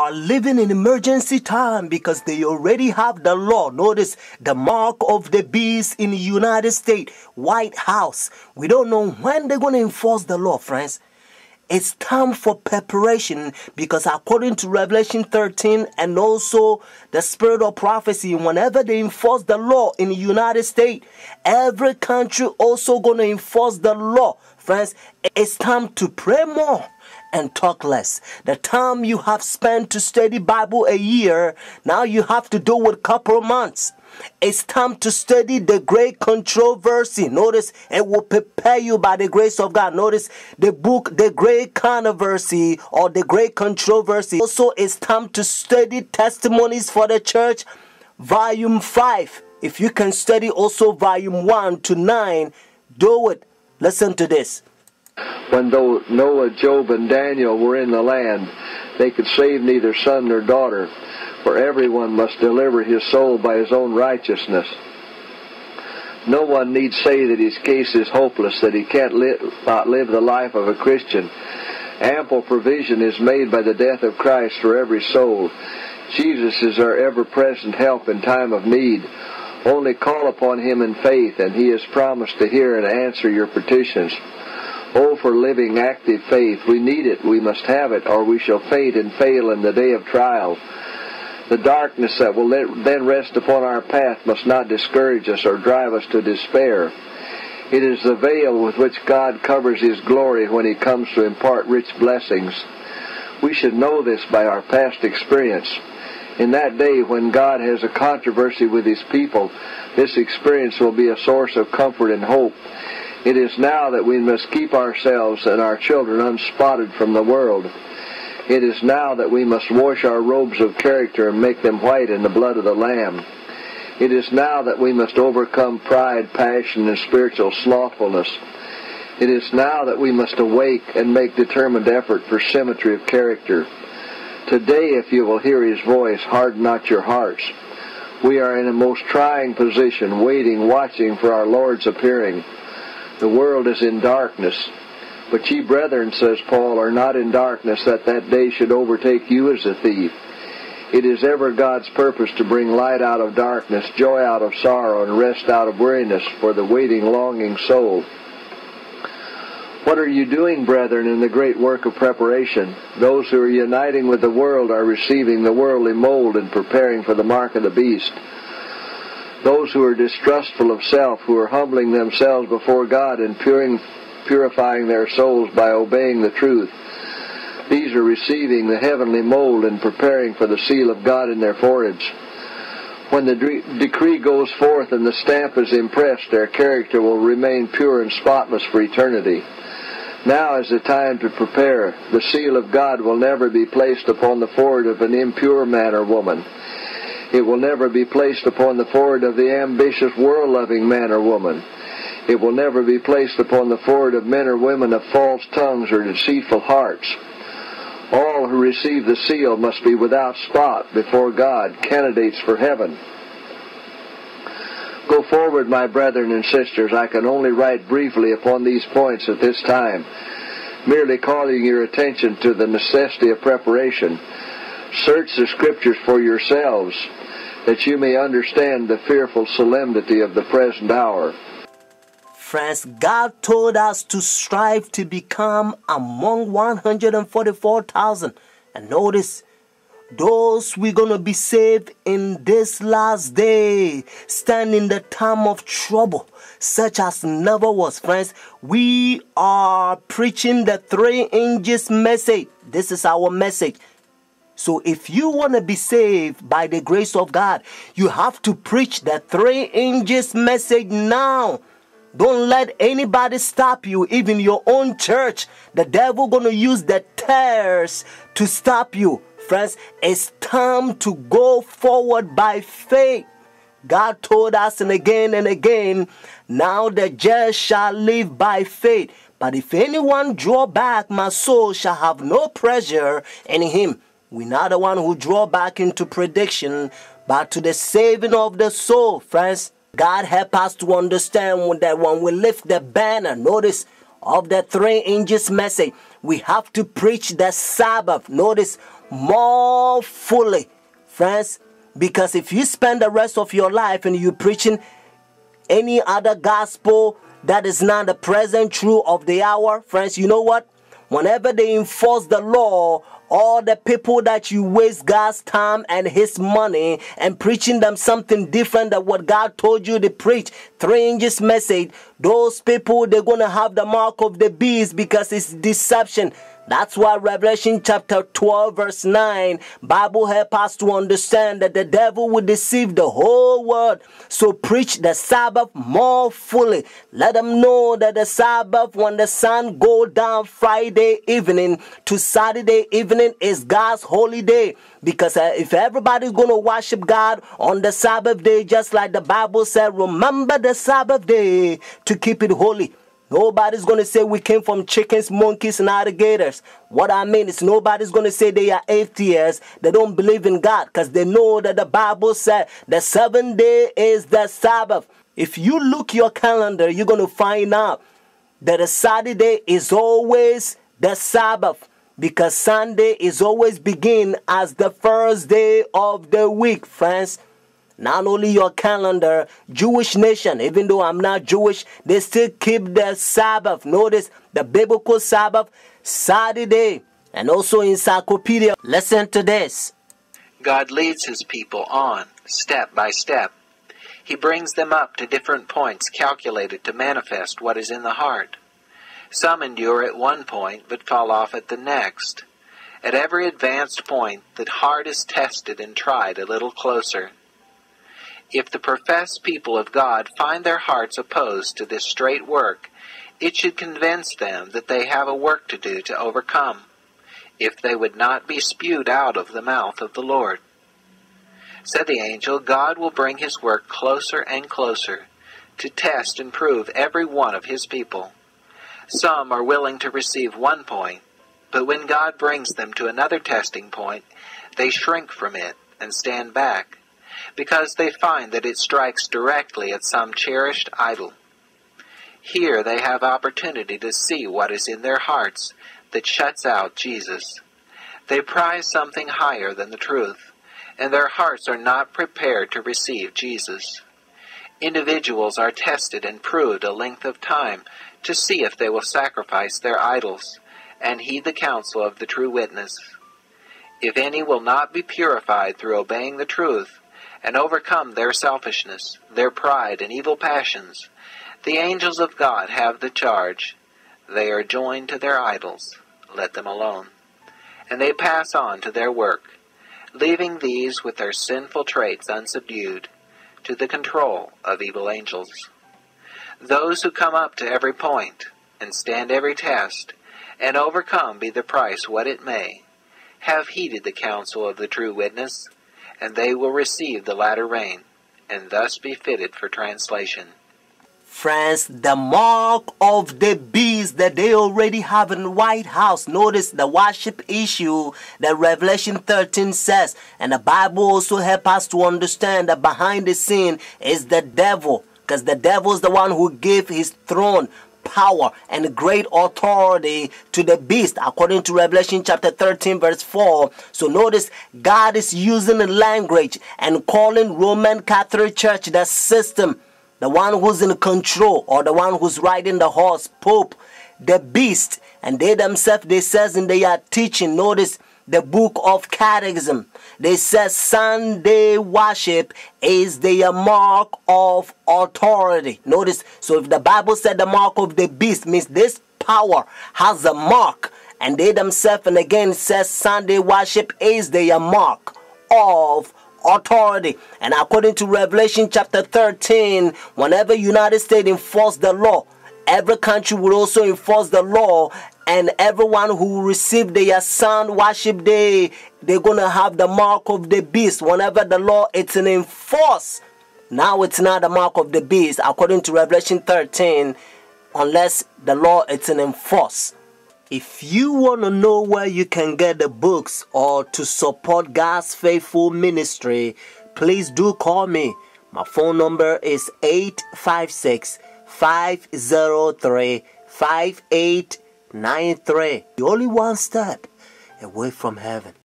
are living in emergency time because they already have the law. Notice the mark of the beast in the United States, White House. We don't know when they're going to enforce the law, friends. It's time for preparation because according to Revelation 13 and also the spirit of prophecy, whenever they enforce the law in the United States, every country also going to enforce the law. Friends, it's time to pray more and talk less. The time you have spent to study Bible a year, now you have to do it a couple of months. It's time to study the great controversy. Notice, it will prepare you by the grace of God. Notice the book, The Great Controversy or The Great Controversy. Also, it's time to study Testimonies for the Church, Volume 5. If you can study also Volume 1 to 9, do it. Listen to this. When though Noah, Job, and Daniel were in the land, they could save neither son nor daughter, for everyone must deliver his soul by his own righteousness. No one need say that his case is hopeless, that he can't not live the life of a Christian. Ample provision is made by the death of Christ for every soul. Jesus is our ever-present help in time of need. Only call upon him in faith, and he has promised to hear and answer your petitions. Oh, for living, active faith. We need it, we must have it, or we shall faint and fail in the day of trial. The darkness that will then rest upon our path must not discourage us or drive us to despair. It is the veil with which God covers his glory when he comes to impart rich blessings. We should know this by our past experience. In that day when God has a controversy with his people, this experience will be a source of comfort and hope. It is now that we must keep ourselves and our children unspotted from the world. It is now that we must wash our robes of character and make them white in the blood of the Lamb. It is now that we must overcome pride, passion, and spiritual slothfulness. It is now that we must awake and make determined effort for symmetry of character. Today, if you will hear his voice, harden not your hearts. We are in a most trying position, waiting, watching for our Lord's appearing. The world is in darkness. But ye, brethren, says Paul, are not in darkness, that day should overtake you as a thief. It is ever God's purpose to bring light out of darkness, joy out of sorrow, and rest out of weariness for the waiting, longing soul. What are you doing, brethren, in the great work of preparation? Those who are uniting with the world are receiving the worldly mold and preparing for the mark of the beast. Those who are distrustful of self, who are humbling themselves before God and purifying their souls by obeying the truth, these are receiving the heavenly mold and preparing for the seal of God in their foreheads. When the decree goes forth and the stamp is impressed, their character will remain pure and spotless for eternity. Now is the time to prepare. The seal of God will never be placed upon the forehead of an impure man or woman. It will never be placed upon the forehead of the ambitious, world-loving man or woman. It will never be placed upon the forehead of men or women of false tongues or deceitful hearts. All who receive the seal must be without spot before God, candidates for heaven. Go forward, my brethren and sisters. I can only write briefly upon these points at this time, merely calling your attention to the necessity of preparation. Search the Scriptures for yourselves, that you may understand the fearful solemnity of the present hour. Friends, God told us to strive to become among 144,000. And notice, those we're going to be saved in this last day, stand in the time of trouble, such as never was. Friends, we are preaching the 3 inches message. This is our message. So if you want to be saved by the grace of God, you have to preach the 3 inches message now. Don't let anybody stop you, even your own church. The devil going to use the tares to stop you. Friends, it's time to go forward by faith. God told us and again, now the just shall live by faith. But if anyone draw back, my soul shall have no pleasure in him. We're not the one who draw back into prediction, but to the saving of the soul, friends. God help us to understand that when we lift the banner, notice, of the 3 inches message, we have to preach the Sabbath. Notice, more fully, friends. Because if you spend the rest of your life and you preaching any other gospel that is not the present truth of the hour, friends, you know what? Whenever they enforce the law, all the people that you waste God's time and his money and preaching them something different than what God told you to preach, 3 inches message, those people, they're going to have the mark of the beast because it's deception. That's why Revelation chapter 12 verse 9, Bible help us to understand that the devil will deceive the whole world. So preach the Sabbath more fully. Let them know that the Sabbath, when the sun go down Friday evening to Saturday evening, is God's holy day. Because if everybody's going to worship God on the Sabbath day, just like the Bible said, remember the Sabbath day to keep it holy. Nobody's going to say we came from chickens, monkeys, and alligators. What I mean is nobody's going to say they are atheists. They don't believe in God because they know that the Bible said the 7th day is the Sabbath. If you look your calendar, you're going to find out that a Saturday is always the Sabbath. Because Sunday is always begin as the first day of the week, friends. Not only your calendar, Jewish nation, even though I'm not Jewish, they still keep the Sabbath. Notice the biblical Sabbath, Saturday, and also encyclopedia. Listen to this. God leads his people on, step by step. He brings them up to different points calculated to manifest what is in the heart. Some endure at one point, but fall off at the next. At every advanced point, the heart is tested and tried a little closer. If the professed people of God find their hearts opposed to this straight work, it should convince them that they have a work to do to overcome, if they would not be spewed out of the mouth of the Lord. Said the angel, God will bring his work closer and closer, to test and prove every one of his people. Some are willing to receive one point, but when God brings them to another testing point, they shrink from it and stand back, because they find that it strikes directly at some cherished idol. Here they have opportunity to see what is in their hearts that shuts out Jesus. They prize something higher than the truth, and their hearts are not prepared to receive Jesus. Individuals are tested and proved a length of time to see if they will sacrifice their idols and heed the counsel of the true witness. If any will not be purified through obeying the truth, and overcome their selfishness, their pride, and evil passions, the angels of God have the charge. They are joined to their idols. Let them alone. And they pass on to their work, leaving these with their sinful traits unsubdued, to the control of evil angels. Those who come up to every point, and stand every test, and overcome be the price what it may, have heeded the counsel of the true witness, and they will receive the latter rain, and thus be fitted for translation. Friends, the mark of the beast that they already have in the White House. Notice the worship issue that Revelation 13 says. And the Bible also helps us to understand that behind the scene is the devil. Because the devil is the one who gave his throne, power, and great authority to the beast, according to Revelation chapter 13 verse 4. So notice God is using the language and calling Roman Catholic Church the system, the one who's in control, or the one who's riding the horse, Pope, the beast. And they themselves, they says in their teaching, notice the book of Catechism, they say Sunday worship is the mark of authority. Notice, so if the Bible said the mark of the beast, means this power has a mark. And they themselves, and again, says Sunday worship is the mark of authority. And according to Revelation chapter 13, whenever United States enforce the law, every country will also enforce the law, and everyone who receive their sun worship day, they're going to have the mark of the beast. Whenever the law it's in enforce, now it's not the mark of the beast, according to Revelation 13, unless the law it's in enforce. If you want to know where you can get the books or to support God's faithful ministry, please do call me. My phone number is 856-503-5893. You're only one step away from heaven.